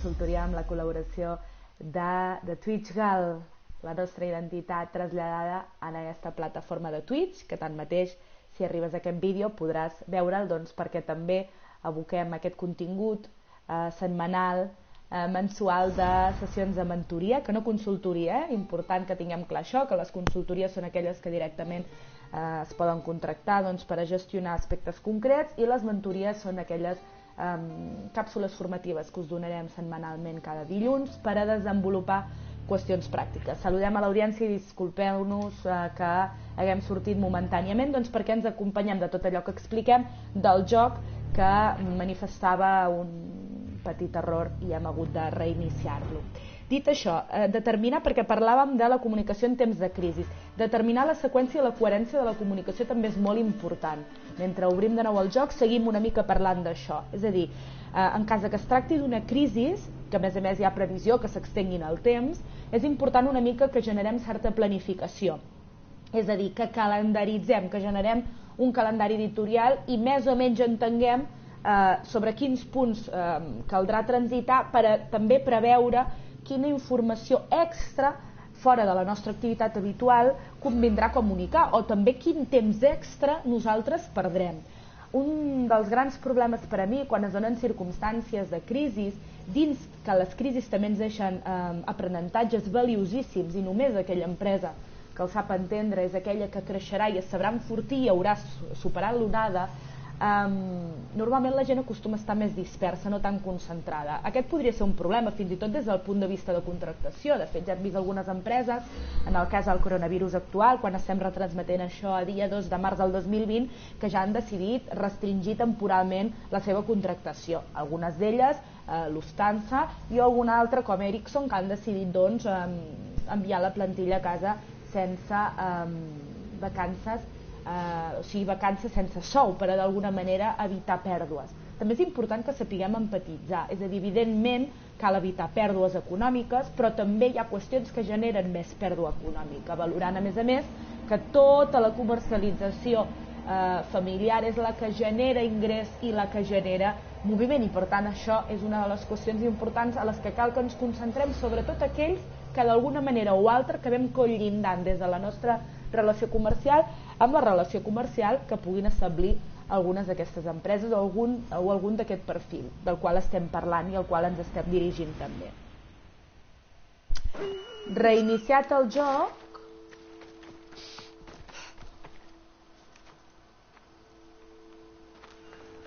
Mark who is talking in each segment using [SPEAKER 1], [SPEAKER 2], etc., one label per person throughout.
[SPEAKER 1] consultoria amb la col·laboració de TwitchGal, la nostra identitat traslladada en aquesta plataforma de Twitch, que tanmateix, si arribes a aquest vídeo, podràs veure'l, doncs, perquè també aboquem aquest contingut setmanal, mensual de sessions de mentoria, que no consultoria, important que tinguem clar això, que les consultories són aquelles que directament es poden contractar per a gestionar aspectes concrets, i les mentories són aquelles càpsules formatives que us donarem setmanalment cada dilluns per a desenvolupar qüestions pràctiques. Saludem a l'audiència i disculpeu-nos que haguem sortit momentàniament, perquè ens acompanyem de tot allò que expliquem del joc que manifestava un petit error i hem hagut de reiniciar-lo. Dit això, determinar, perquè parlàvem de la comunicació en temps de crisi, determinar la seqüència i la coherència de la comunicació també és molt important. Mentre obrim de nou el joc, seguim una mica parlant d'això. És a dir, en cas que es tracti d'una crisi, que a més hi ha previsió que s'extengui en el temps, és important una mica que generem certa planificació. És a dir, que calendaritzem, que generem un calendari editorial i més o menys entenguem sobre quins punts caldrà transitar per a també preveure quina informació extra fora de la nostra activitat habitual convindrà comunicar, o també quin temps extra nosaltres perdrem. Un dels grans problemes per a mi quan es donen circumstàncies de crisi, dins que les crisis també ens deixen aprenentatges valiosíssims, i només aquella empresa que el sap entendre és aquella que creixerà i es sabrà enfortir i haurà superat l'onada. Normalment la gent acostuma a estar més dispersa, no tan concentrada. Aquest podria ser un problema, fins i tot des del punt de vista de contractació. De fet, ja hem vist algunes empreses, en el cas del coronavirus actual, quan estem retransmetent això a dia 2 de març del 2020, que ja han decidit restringir temporalment la seva contractació. Algunes d'elles, Lufthansa, i alguna altra com Ericsson, que han decidit enviar la plantilla a casa sense vacances, o sigui, vacances sense sou, per a d'alguna manera evitar pèrdues. També és important que sapiguem empatitzar, és a dir, evidentment cal evitar pèrdues econòmiques, però també hi ha qüestions que generen més pèrdua econòmica, valorant a més que tota la comercialització familiar és la que genera ingrés i la que genera moviment, i per tant això és una de les qüestions importants a les que cal que ens concentrem, sobretot aquells que d'alguna manera o altra acabem collindant des de la nostra relació comercial amb la relació comercial que puguin establir algunes d'aquestes empreses o algun d'aquest perfil del qual estem parlant i al qual ens estem dirigint també. Reiniciat el joc,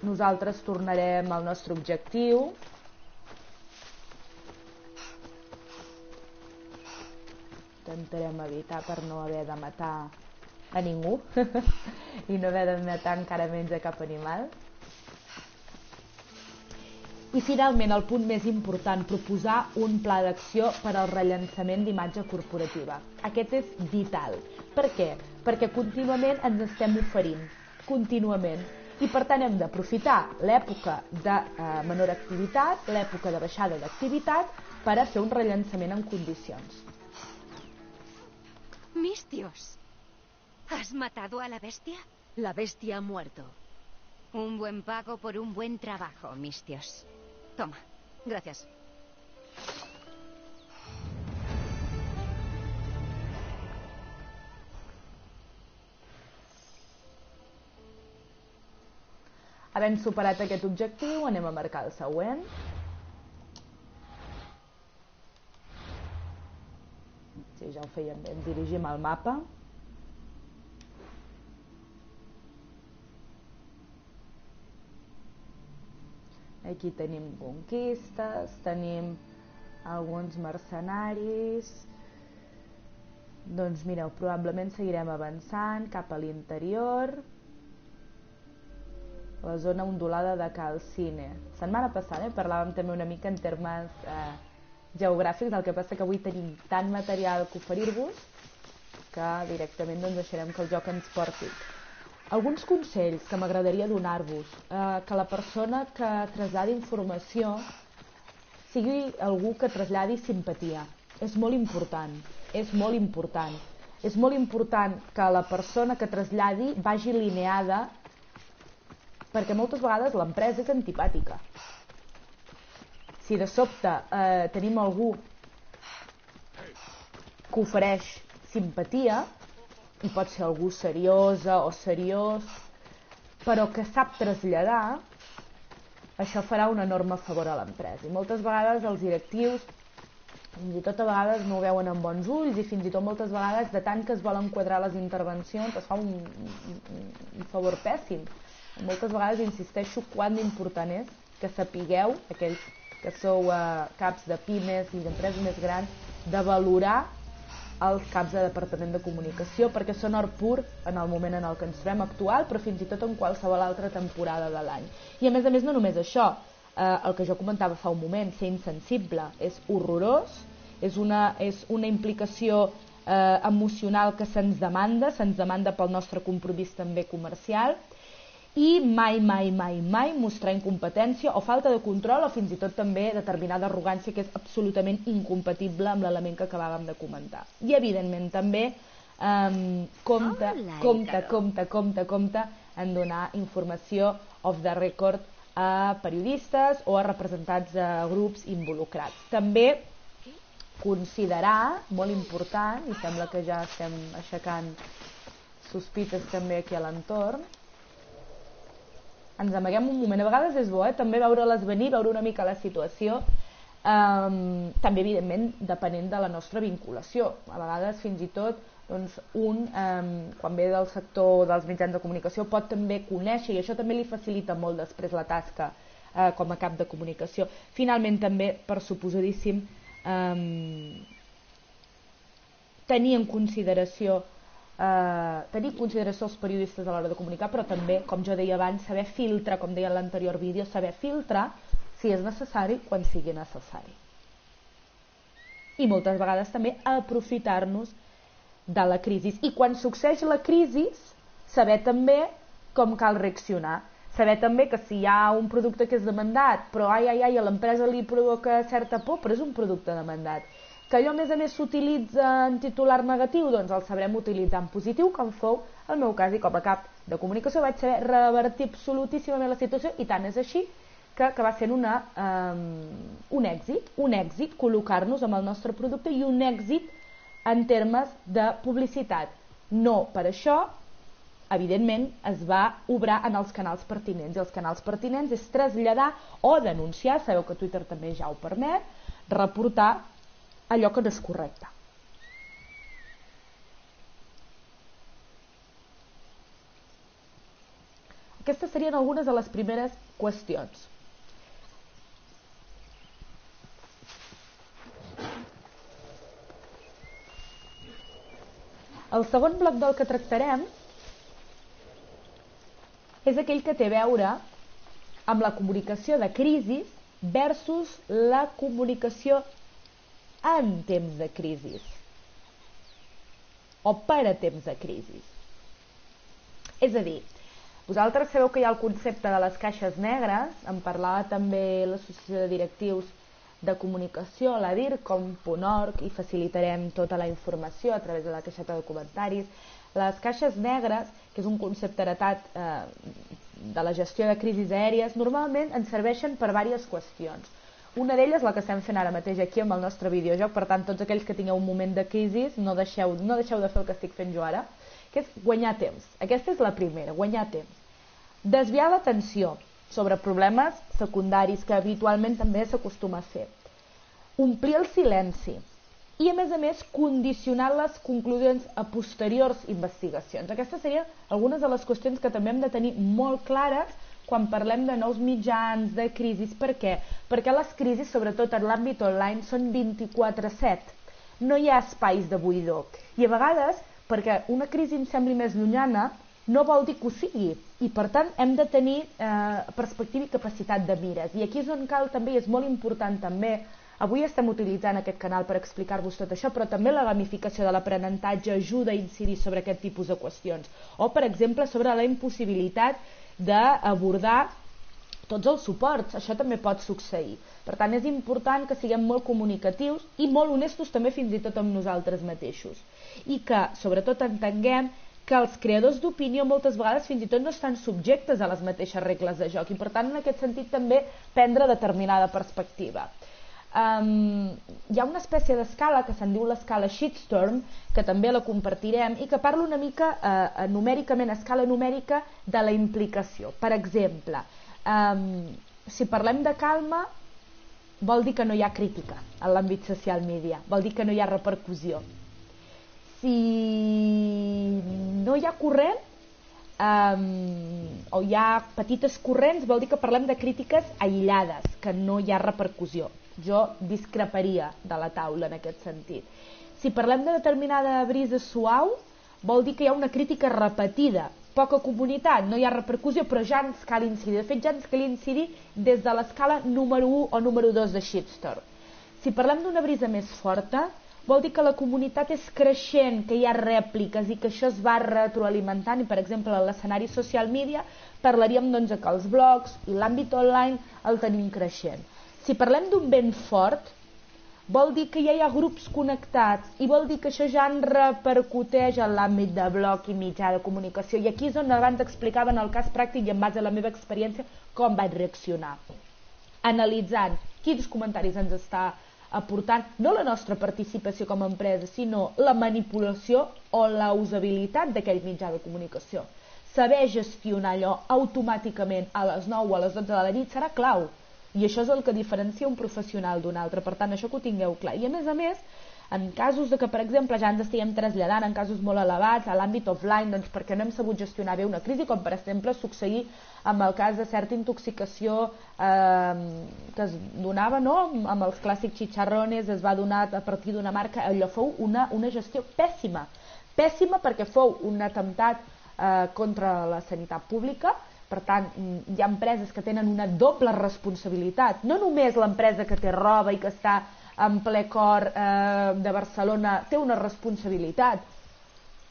[SPEAKER 1] nosaltres tornarem al nostre objectiu. Intentarem evitar per no haver de matar a ningú i no haver de matar encara menys a cap animal. I finalment, el punt més important, proposar un pla d'acció per al rellançament d'imatge corporativa. Aquest és vital. Per què? Perquè contínuament ens estem oferint, contínuament. I per tant hem d'aprofitar l'època de menor activitat, l'època de baixada d'activitat, per a fer un rellançament en condicions.
[SPEAKER 2] Mistios, ¿has matado a la bestia?
[SPEAKER 3] La bestia ha muerto.
[SPEAKER 2] Un buen pago por un buen trabajo, Mistios. Toma.
[SPEAKER 3] Gracias.
[SPEAKER 1] Havent superat aquest objectiu, anem a marcar el següent. Sí, ja ho fèiem bé, ens dirigim al mapa. Aquí tenim conquistes, tenim alguns mercenaris. Doncs mireu, probablement seguirem avançant cap a l'interior. La zona ondulada de Cal Cine. Setmana passada parlàvem també una mica en termes geogràfics, el que passa que avui tenim tant material que oferir-vos que directament deixarem que el joc ens porti. Alguns consells que m'agradaria donar-vos, que la persona que traslladi informació sigui algú que traslladi simpatia. És molt important, és molt important. És molt important que la persona que traslladi vagi alineada, perquè moltes vegades l'empresa és antipàtica. Si de sobte tenim algú que ofereix simpatia, i pot ser algú seriosa o seriós, però que sap traslladar, això farà un enorme favor a l'empresa. I moltes vegades els directius, fins i tot a vegades no ho veuen amb bons ulls, i fins i tot moltes vegades, de tant que es volen quadrar les intervencions, es fa un favor pèssim. Moltes vegades insisteixo quant d'important és que sapigueu, aquells que sou caps de pimes i d'empreses més grans, de valorar els caps de departament de comunicació, perquè són or pur en el moment en el que ens trobem actual, però fins i tot en qualsevol altra temporada de l'any. I a més, no només això, el que jo comentava fa un moment, ser insensible és horrorós, és una implicació emocional que se'ns demanda pel nostre compromís també comercial, i mai mostrar incompetència o falta de control o fins i tot també determinada arrogància, que és absolutament incompatible amb l'element que acabàvem de comentar. I evidentment també compte en donar informació off the record a periodistes o a representats de grups involucrats. També considerar, molt important, i sembla que ja estem aixecant sospites també aquí a l'entorn, ens amaguem un moment, a vegades és bo també veure-les venir, veure una mica la situació, també evidentment depenent de la nostra vinculació. A vegades fins i tot quan ve del sector dels mitjans de comunicació pot també conèixer, i això també li facilita molt després la tasca com a cap de comunicació. Finalment també, per suposadíssim, tenir en consideració els periodistes a l'hora de comunicar, però també, com jo deia abans, saber filtrar, com deia en l'anterior vídeo, saber filtrar si és necessari quan sigui necessari. I moltes vegades també aprofitar-nos de la crisi. I quan succeeix la crisi, saber també com cal reaccionar. Saber també que si hi ha un producte que és demandat, però a l'empresa li provoca certa por, però és un producte demandat. Que allò a més s'utilitza en titular negatiu, doncs el sabrem utilitzar en positiu, com fou el meu cas, i com a cap de comunicació vaig saber revertir absolutíssimament la situació, i tant és així que va ser un èxit col·locar-nos amb el nostre producte, i un èxit en termes de publicitat. No per això, evidentment, es va obrar en els canals pertinents, i els canals pertinents és traslladar o denunciar, sabeu que Twitter també ja ho permet, reportar allò que no és correcte. Aquestes serien algunes de les primeres qüestions. El segon bloc del que tractarem és aquell que té a veure amb la comunicació de crisi versus la comunicació en temps de crisi o per a temps de crisi. És a dir, vosaltres sabeu que hi ha el concepte de les caixes negres, en parlava també l'Associació de Directius de Comunicació, la DIRCOM.org, i facilitarem tota la informació a través de la caixeta de comentaris. Les caixes negres, que és un concepte heretat de la gestió de crisis aèries, normalment ens serveixen per diverses qüestions. Una d'elles, la que estem fent ara mateix aquí amb el nostre videojoc, per tant, tots aquells que tingueu un moment de crisi, no deixeu de fer el que estic fent jo ara, que és guanyar temps. Aquesta és la primera, guanyar temps. Desviar l'atenció sobre problemes secundaris que habitualment també s'acostuma a fer. Omplir el silenci. I, a més, condicionar les conclusions a posteriors investigacions. Aquestes serien algunes de les qüestions que també hem de tenir molt clares quan parlem de nous mitjans, de crisis. Per què? Perquè les crisis, sobretot en l'àmbit online, són 24/7. No hi ha espais de buidor. I a vegades, perquè una crisi em sembli més llunyana, no vol dir que ho sigui. I per tant hem de tenir perspectiva i capacitat de mires. I aquí és on cal també, i és molt important també, avui estem utilitzant aquest canal per explicar-vos tot això, però també la gamificació de l'aprenentatge ajuda a incidir sobre aquest tipus de qüestions. O, per exemple, sobre la impossibilitat d'abordar tots els suports. Això també pot succeir. Per tant, és important que siguem molt comunicatius i molt honestos també fins i tot amb nosaltres mateixos. I que, sobretot, entenguem que els creadors d'opinió moltes vegades fins i tot no estan subjectes a les mateixes regles de joc i per tant en aquest sentit també prendre determinada perspectiva. Hi ha una espècie d'escala que se'n diu l'escala Shitstorm, que també la compartirem i que parla una mica numèricament, a escala numèrica, de la implicació. Per exemple, si parlem de calma, vol dir que no hi ha crítica en l'àmbit social media, vol dir que no hi ha repercussió. Si no hi ha corrent o hi ha petites corrents, vol dir que parlem de crítiques aïllades, que no hi ha repercussió. Jo discreparia de la taula en aquest sentit. Si parlem de determinada brisa suau, vol dir que hi ha una crítica repetida, poca comunitat, no hi ha repercussió, però ja ens cal incidir. De fet, ja ens cal incidir des de l'escala número 1 o número 2 de Shitstorm. Si parlem d'una brisa més forta, vol dir que la comunitat és creixent, que hi ha rèpliques i que això es va retroalimentant i, per exemple, a l'escenari social media parlaríem doncs, que els blogs i l'àmbit online el tenim creixent. Si parlem d'un vent fort, vol dir que ja hi ha grups connectats i vol dir que això ja en repercuteix en l'àmbit de blog i mitjà de comunicació. I aquí és on abans explicava en el cas pràctic i en base a la meva experiència com vaig reaccionar. Analitzant quins comentaris ens està aportant, no la nostra participació com a empresa, sinó la manipulació o la usabilitat d'aquell mitjà de comunicació. Saber gestionar allò automàticament a les 9 o a les 12 de la nit serà clau. I això és el que diferencia un professional d'un altre, per tant això que ho tingueu clar. I a més, en casos de que, per exemple, ja ens estiguem traslladant en casos molt elevats a l'àmbit offline, doncs perquè no hem sabut gestionar bé una crisi, com per exemple succeir amb el cas de certa intoxicació que es donava, no? Amb els clàssics chicharrones, es va donar a partir d'una marca, allò fou una gestió pèssima. Pèssima perquè fou un atemptat contra la sanitat pública. Per tant, hi ha empreses que tenen una doble responsabilitat. No només l'empresa que té roba i que està en ple cor de Barcelona té una responsabilitat.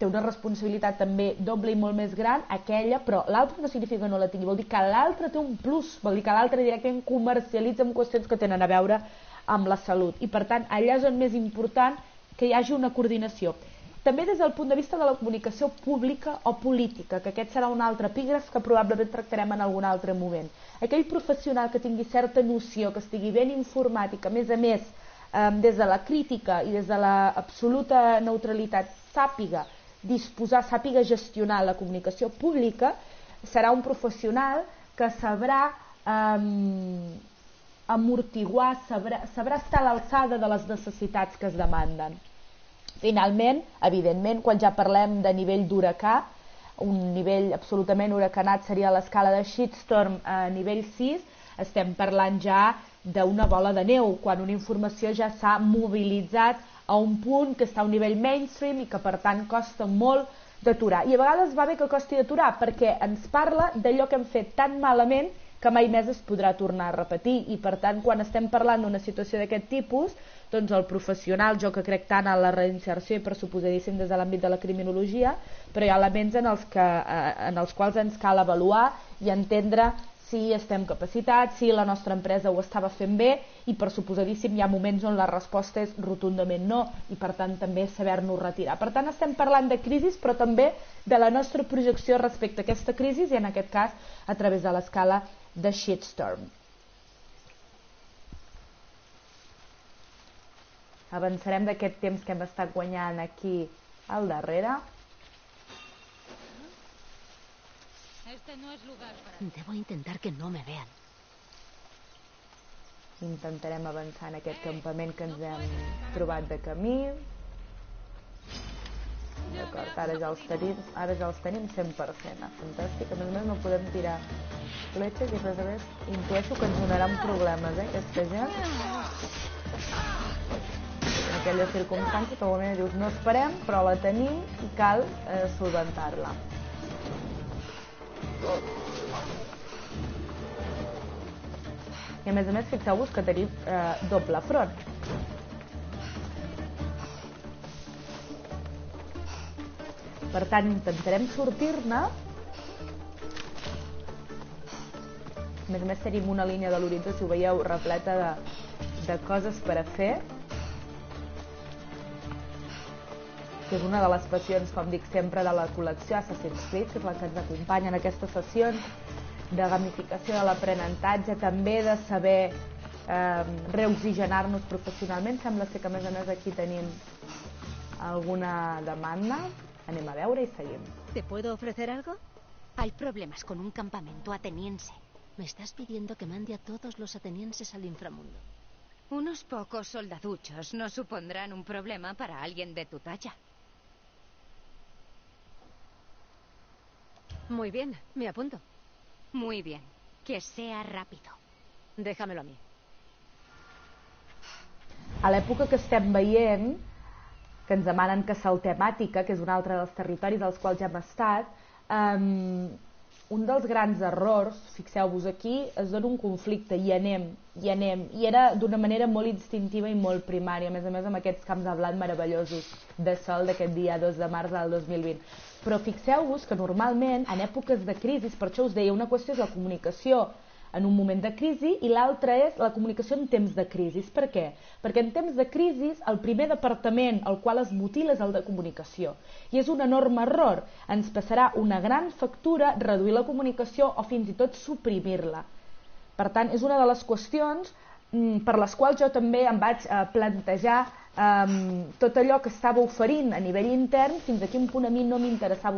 [SPEAKER 1] Té una responsabilitat també doble i molt més gran, aquella, però l'altra no significa que no la tingui. Vol dir que l'altra té un plus, vol dir que l'altra directament comercialitza amb qüestions que tenen a veure amb la salut. I per tant, allà és on més important que hi hagi una coordinació. També des del punt de vista de la comunicació pública o política, que aquest serà un altre epígraf que probablement tractarem en algun altre moment. Aquell professional que tingui certa noció, que estigui ben informat i que a més, des de la crítica i des de l'absoluta neutralitat sàpiga disposar, sàpiga gestionar la comunicació pública, serà un professional que sabrà amortiguar, sabrà estar a l'alçada de les necessitats que es demanden. Finalment, evidentment, quan ja parlem de nivell d'huracà, un nivell absolutament huracanat seria l'escala de Shitstorm a nivell 6, estem parlant ja d'una bola de neu, quan una informació ja s'ha mobilitzat a un punt que està a un nivell mainstream i que per tant costa molt d'aturar. I a vegades va bé que costi d'aturar perquè ens parla d'allò que hem fet tan malament que mai més es podrà tornar a repetir i per tant quan estem parlant d'una situació d'aquest tipus, doncs el professional, jo que crec tant en la reinserció i pressuposadíssim des de l'àmbit de la criminologia, però hi ha elements en els quals ens cal avaluar i entendre si estem capacitats, si la nostra empresa ho estava fent bé i per suposadíssim hi ha moments on la resposta és rotundament no i per tant també saber-nos retirar. Per tant estem parlant de crisis però també de la nostra projecció respecte a aquesta crisi i en aquest cas a través de l'escala de Shitstorm. Avançarem d'aquest temps que hem estat guanyant aquí al darrere.
[SPEAKER 3] Debo intentar que no me vean.
[SPEAKER 1] Intentarem avançar en aquest campament que ens hem trobat de camí. D'acord, ara ja els tenim 100%. Fantàstic, a més no podem tirar fletxes i res a més. Intueixo que ens donaran problemes, aquesta gent. En aquella circumstància, que moment dius no esperem, però la tenim i cal solventar-la. I a més fixeu-vos que tenim doble front. Per tant, intentarem sortir-ne. A més tenim una línia de l'horitzó, si ho veieu, repleta de coses per a fer. que és una de les passions, com dic sempre, de la col·lecció Assassin's Creed, que és la que ens acompanya en aquestes sessions, de gamificació de l'aprenentatge, també de saber reoxigenar-nos professionalment. Sembla ser que a més aquí tenim alguna demanda. Anem a veure y seguimos.
[SPEAKER 3] ¿Te puedo ofrecer algo?
[SPEAKER 2] Hay problemas con un campamento ateniense.
[SPEAKER 3] Me estás pidiendo que mande a todos los atenienses al inframundo.
[SPEAKER 2] Unos pocos soldaduchos no supondrán un problema para alguien de tu talla.
[SPEAKER 3] Muy bien, me apunto.
[SPEAKER 2] Muy bien, que sea rápido.
[SPEAKER 3] Déjamelo a mí.
[SPEAKER 1] A l'època que estem veient, que ens demanen que saltem Àtica, que és un altre dels territoris als quals ja hem estat, un dels grans errors, fixeu-vos aquí, es dona un conflicte, i anem, i era d'una manera molt instintiva i molt primària, a més amb aquests camps de blat meravellosos de sol d'aquest dia 2 de març del 2020. Però fixeu-vos que normalment, en èpoques de crisi, per això us deia, una qüestió és la comunicació en un moment de crisi i l'altra és la comunicació en temps de crisi. Per què? Perquè en temps de crisi el primer departament al qual es mutila és el de comunicació. I és un enorme error. Ens passarà una gran factura reduir la comunicació o fins i tot suprimir-la. Per tant, és una de les qüestions per les quals jo també em vaig plantejar tot allò que estava oferint a nivell intern, fins a quin punt a mi no m'interessava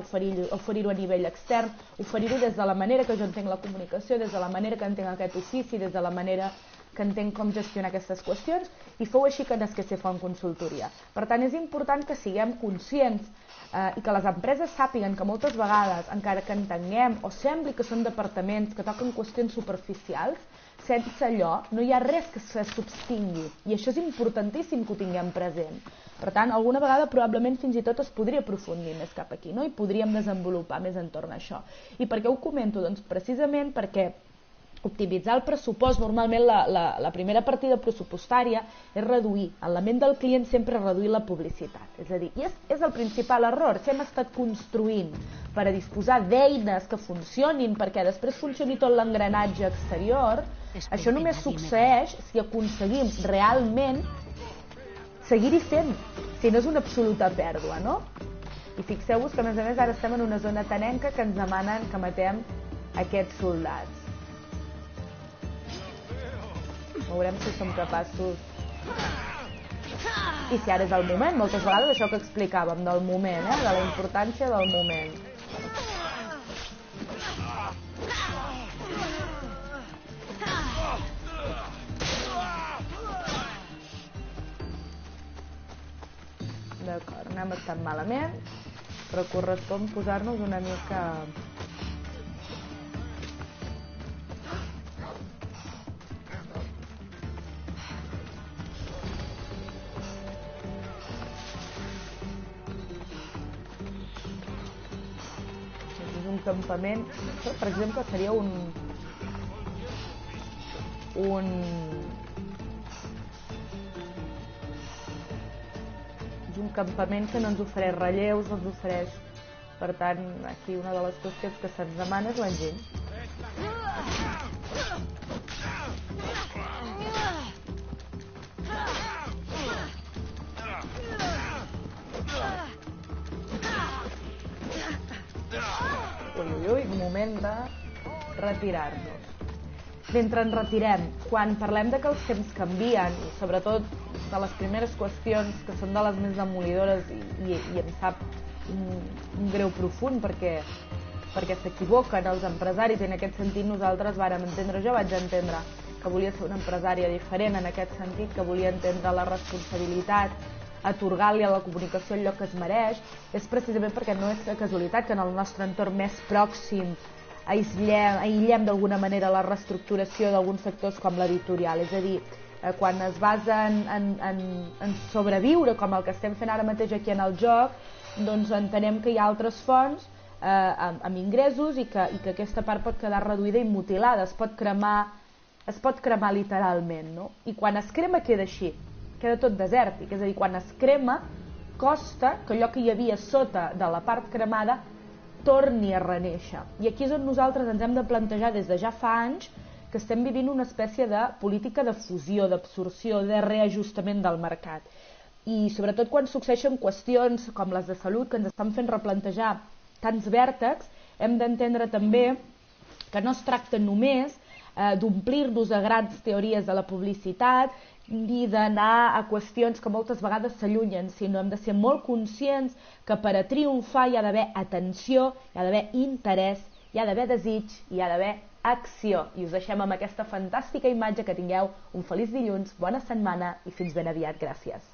[SPEAKER 1] oferir-ho a nivell extern, oferir-ho des de la manera que jo entenc la comunicació, des de la manera que entenc aquest ofici, des de la manera que entenc com gestionar aquestes qüestions, i fou així que nasqué Font Consultoria. Per tant, és important que siguem conscients i que les empreses sàpiguen que moltes vegades, encara que entenguem o sembli que són departaments que toquen qüestions superficials, sense allò no hi ha res que se substingui, i això és importantíssim que ho tinguem present. Per tant, alguna vegada probablement fins i tot es podria aprofundir més cap aquí, no? I podríem desenvolupar més entorn a això. I per què ho comento? Doncs precisament perquè optimitzar el pressupost, normalment la primera partida pressupostària és reduir, en la ment del client sempre reduir la publicitat, és a dir, i és el principal error. Si hem estat construint per a disposar d'eines que funcionin perquè després funcioni tot l'engranatge exterior, això només succeeix si aconseguim realment seguir-hi fent, si no és una absoluta pèrdua, no? I fixeu-vos que a més ara estem en una zona atenenca que ens demanen que matem aquests soldats. Veurem si som capaços. I si ara és el moment, moltes vegades això que explicàvem del moment, de la importància del moment. D'acord, anem bastant malament, però correspon posar-nos una mica... campament, això, per exemple, seria un campament que no ens ofereix relleus, no ens ofereix, per tant, aquí una de les qüestions que se'ns demana és l'enginy. Moment de retirar-nos. Mentre ens retirem, quan parlem de que els temps canvien, i sobretot de les primeres qüestions que són de les més demolidores i em sap un greu profund perquè s'equivoquen els empresaris, i en aquest sentit nosaltres vàrem entendre, jo vaig entendre que volia ser una empresària diferent en aquest sentit, que volia entendre la responsabilitat, atorgar-li a la comunicació el lloc que es mereix, és precisament perquè no és casualitat que en el nostre entorn més pròxim aïllem d'alguna manera la reestructuració d'alguns sectors com l'editorial. És a dir, quan es basa en sobreviure, com el que estem fent ara mateix aquí en el joc, doncs entenem que hi ha altres fonts amb ingressos i que aquesta part pot quedar reduïda i mutilada, es pot cremar literalment, no? I quan es crema queda així, queda tot desèrtic, és a dir, quan es crema costa que allò que hi havia sota de la part cremada torni a renéixer. I aquí és on nosaltres ens hem de plantejar des de ja fa anys que estem vivint una espècie de política de fusió, d'absorció, de reajustament del mercat. i sobretot quan succeeixen qüestions com les de salut que ens estan fent replantejar tants vèrtexs, hem d'entendre també que no es tracta només d'omplir-nos de grans teories de la publicitat ni d'anar a qüestions que moltes vegades s'allunyen, sinó hem de ser molt conscients que per a triomfar hi ha d'haver atenció, hi ha d'haver interès, hi ha d'haver desig, hi ha d'haver acció. I us deixem amb aquesta fantàstica imatge. Que tingueu un feliç dilluns, bona setmana i fins ben aviat. Gràcies.